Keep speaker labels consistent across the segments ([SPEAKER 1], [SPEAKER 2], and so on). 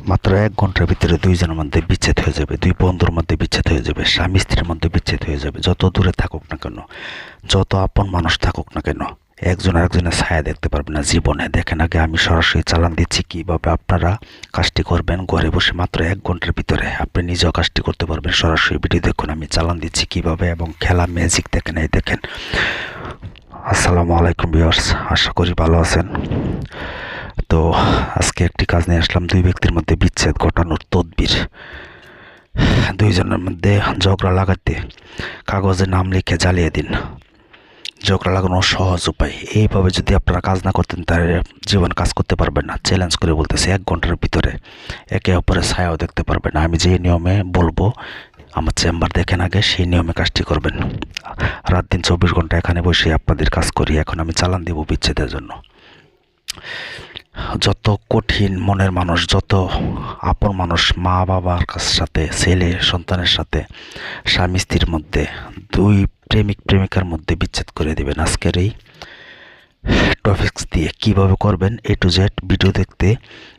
[SPEAKER 1] মাত্র 1 ঘন্টার ভিতরে দুইজনের মধ্যে বিচ্ছেদ হয়ে যাবে, দুই বন্ধুর মধ্যে বিচ্ছেদ হয়ে যাবে, স্বামী স্ত্রীর মধ্যে বিচ্ছেদ হয়ে যাবে। যত দূরে থাকুক না কেন, যত আপন মানুষ থাকুক না কেন, একজন আরেকজনের ছায়া দেখতে পারবে না জীবনে। দেখেন আগে আমি সরাসরি চালান দিচ্ছি কিভাবে আপনারা কাজটি করবেন ঘরে বসে। মাত্র 1 ঘন্টার ভিতরে আপনি নিজেও কাজটি করতে পারবেন। সরাসরি ভিডিও দেখুন, আমি চালান দিচ্ছি কিভাবে, এবং খেলা ম্যাজিক দেখেন। এই দেখেন। আসসালামু আলাইকুম ভিউয়ার্স, আশা করি ভালো আছেন। তো আজকে একটি কাজ নিয়ে আসলাম, দুই ব্যক্তির মধ্যে বিচ্ছেদ ঘটানোর তদবির। দুইজনের মধ্যে ঝগড়া লাগাতে কাগজে নাম লিখে জ্বালিয়ে দিন। ঝগড়া লাগানোর সহজ উপায়। এইভাবে যদি আপনারা কাজ না করতেন তাহলে জীবন কাজ করতে পারবেন না। চ্যালেঞ্জ করে বলতেছি, 1 ঘন্টার ভিতরে একে অপরের ছায়াও দেখতে পারবেন না। আমি যে নিয়মে বলবো, আমার চেম্বার দেখেন আগে, সেই নিয়মে কাজটি করবেন। রাত দিন 24 ঘন্টা এখানে বসে আপনাদের কাজ করি। এখন আমি চালান দিব বিচ্ছেদের জন্য। যত কঠিন মনের মানুষ, যত আপন মানুষ, মা বাবার সাথে, ছেলে সন্তানের সাথে, স্বামী স্ত্রীর মধ্যে, দুই প্রেমিক প্রেমিকার মধ্যে বিচ্ছেদ করে দেবেন আজকের এই টপিকস দিয়ে। কিভাবে করবেন A to Z ভিডিও দেখতে,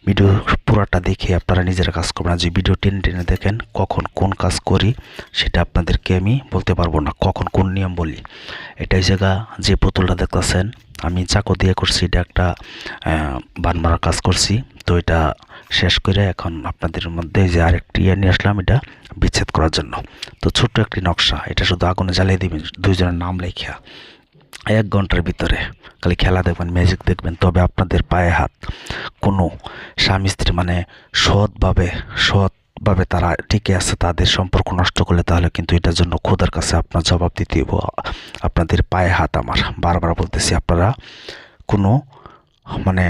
[SPEAKER 1] ভিডিও পুরাটা দেখে আপনারা নিজেরা কাজ করবেন। যে ভিডিও টেনে টেনে দেখেন, কখন কোন কাজ করি সেটা আপনাদেরকে আমি বলতে পারবো না, কখন কোন নিয়ম বলি। এটাই জায়গা যে পুতুলটা দেখতেছেন আমি চাকু দিয়ে করছি, এটা একটা বান মারার কাজ করছি। তো এটা শেষ করে এখন আপনাদের মধ্যে যে আরেকটি নিয়ে আসলাম, এটা বিচ্ছেদ করার জন্য। তো ছোট্ট একটি নকশা, এটা শুধু আগুনে জ্বালিয়ে দিবেন দুইজনের নাম লেখা। 1 ঘন্টার ভিতরে খালি খেলা দেখবেন, ম্যাজিক দেখবেন। তবে আপনাদের পায়ে হাত কোনো স্বামী স্ত্রী মানে সৎভাবে তারা টিকে আছে, তাদের সম্পর্ক নষ্ট করলে তাহলে কিন্তু এটার জন্য খোদার কাছে আপনার জবাব দিতে হবে। আপনাদের পায়ে হাত আমার, বারবার বলতেছি, আপনারা কোনো মানে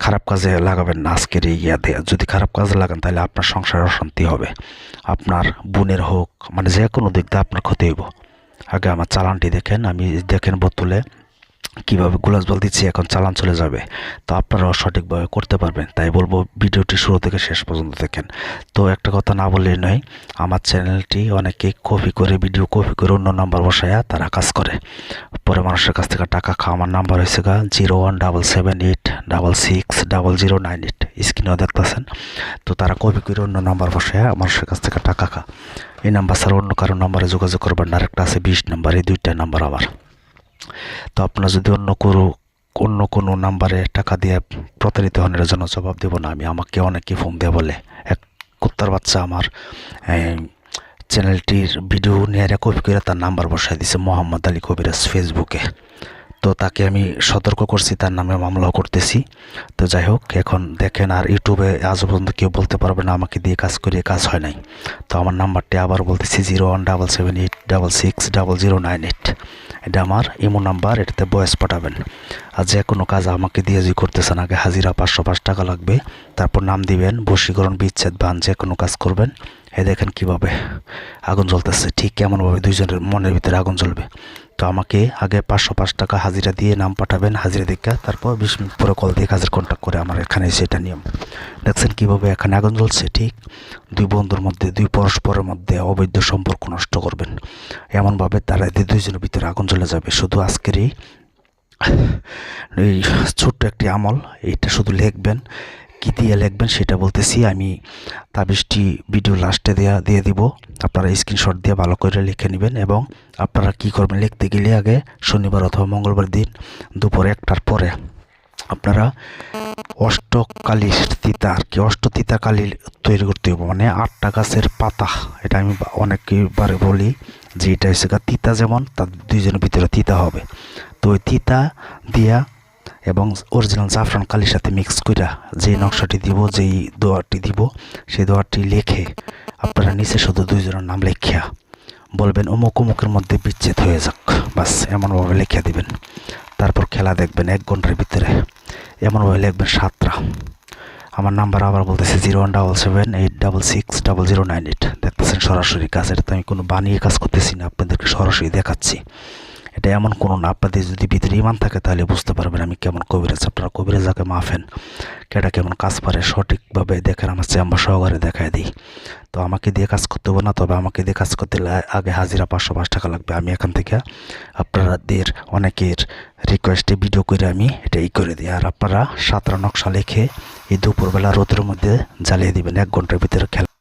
[SPEAKER 1] খারাপ কাজে লাগাবেন না। আজকের এই ইয়াতে যদি খারাপ কাজে লাগান তাহলে আপনার সংসারে অশান্তি হবে, আপনার বোনের হোক, মানে যে কোনো দিক দিয়ে আপনার ক্ষতি হইব। আগে আমার চালানটি দেখেন, আমি দেখেন বোতলে কীভাবে গুলাস জল দিচ্ছি, এখন চালান চলে যাবে। তো আপনারাও সঠিকভাবে করতে পারবেন। তাই বলবো ভিডিওটি শুরু থেকে শেষ পর্যন্ত দেখেন। তো একটা কথা না বললেই নয়, আমার চ্যানেলটি অনেকে কপি করে, ভিডিও কপি করে অন্য নাম্বার বসায়া তারা কাজ করে, পরে মানুষের কাছ থেকে টাকা খাওয়া। আমার নাম্বার হয়েছে 017786600988, স্ক্রিনেও দেখতেছেন। তো তারা কপি করে অন্য নাম্বার বসায়া মানুষের কাছ থেকে টাকা খা। এই নাম্বার ছাড়া অন্য কারো নাম্বারে যোগাযোগ করবেন। আরেকটা আছে 20 নাম্বার, এই দুইটা নাম্বার আমার। তো আপনারা যদি অন্য কোনো নাম্বারে টাকা দিয়ে প্রতারিত হন, এর জন্য জবাব দেব না আমি। আমাকে অনেকে ফোন দিয়ে বলে, এক কুত্তার বাচ্চা আমার চ্যানেলটির ভিডিও নিয়ে কপি করে তার নাম্বার বসায় দিছে মোহাম্মদ আলী কবিরাজ ফেসবুকে। তো তাকে আমি সতর্ক করছি, তার নামে মামলাও করতেছি। তো যাই হোক, এখন দেখেন। আর ইউটিউবে আজ পর্যন্ত কেউ বলতে পারবে না আমাকে দিয়ে কাজ করিয়ে কাজ হয় নাই। তো আমার নাম্বারটি আবার বলতেছি, 017786000988। এটা আমার ইমো নাম্বার, এটাতে ভয়েস পাঠাবেন। আর যে কোনো কাজ আমাকে দিয়ে যদি করতেছেন, আগে হাজিরা 505 টাকা লাগবে, তারপর নাম দিবেন, বশীকরণ, বিচ্ছেদ, বান, যে কোনো কাজ করবেন। এ দেখেন কিভাবে আগুন জ্বলতেছে, ঠিক কেমনভাবে দুইজনের মনের ভিতরে আগুন জ্বলবে। তো আমাকে আগে 505 টাকা হাজিরা দিয়ে নাম পাঠাবেন, হাজিরা দেখা, তারপর 20 মিনিট পরে কল দিয়ে কাজের কন্ট্যাক্ট করে আমার এখানে, সেটা নিয়ম। দেখছেন কিভাবে এখানে আগুন জ্বলছে। ঠিক দুই বন্ধুর মধ্যে, দুই পরস্পরের মধ্যে অবৈধ সম্পর্ক নষ্ট করবেন এমনভাবে তারা দুইজনের ভিতরে আগুন জ্বলে যাবে। শুধু আজকের এই ছোট্ট একটি আমল, এইটা শুধু লিখবেন। কী দিয়ে লিখবেন সেটা বলতেছি আমি। তাবিজটি ভিডিও লাস্টে দিয়ে দিব, আপনারা স্ক্রিনশট দিয়ে ভালো করে লিখে নেবেন। এবং আপনারা কি করবেন, লিখতে গেলে আগে শনিবার অথবা মঙ্গলবার দিন দুপুর 1টার পরে আপনারা অষ্টকালীর তিতা আর কি, অষ্টতিতা কালি তৈরি করতে হবে। মানে 8টা গাছের পাতা, এটা আমি অনেকবারে বলি যে এটা হচ্ছে তিতা, যেমন তার দুইজনের ভিতরে তিতা হবে। তো ওই তিতা দিয়া এবং অরিজিনাল জাফরান কালির সাথে মিক্স করে যে নকশাটি দিব, যেই দোয়ারটি দিব, সেই দোয়ারটি লিখে আপনারা নিচে শুধু দুইজনের নাম লেখিয়া বলবেন অমুক অমুকের মধ্যে বিচ্ছেদ হয়ে যাক, বাস এমনভাবে লিখে দিবেন। তারপর খেলা দেখবেন 1 ঘন্টার ভিতরে, এমনভাবে লিখবেন 7টা। আমার নাম্বার আবার বলতেছে 017786600988। দেখতেছেন সরাসরি কাজ, এটা তো আমি কোনো বানিয়ে কাজ করতেছি না, আপনাদেরকে সরাসরি দেখাচ্ছি। এটা এমন কোনো না, আপনাদের যদি ভিতরে ইমান থাকে তাহলে বুঝতে পারবেন আমি কেমন কবিরাজ। আপনারা কবিরাজাকে মাফেন, কেটা কেমন কাজ পারে সঠিকভাবে দেখেন, আমার চেম্বার সহকারে দেখায় দিই। তো আমাকে দিয়ে কাজ করতে হবে না, তবে আমাকে দিয়ে কাজ করতে আগে হাজিরা 505 টাকা লাগবে। আমি এখান থেকে আপনাদের অনেকের রিকোয়েস্টে ভিডিও করে আমি এটা করে দিই। আর আপনারা 7টা নকশা লিখে এই দুপুরবেলা রোদের মধ্যে জ্বালিয়ে দিবেন, 1 ঘন্টার ভিতরে খেলা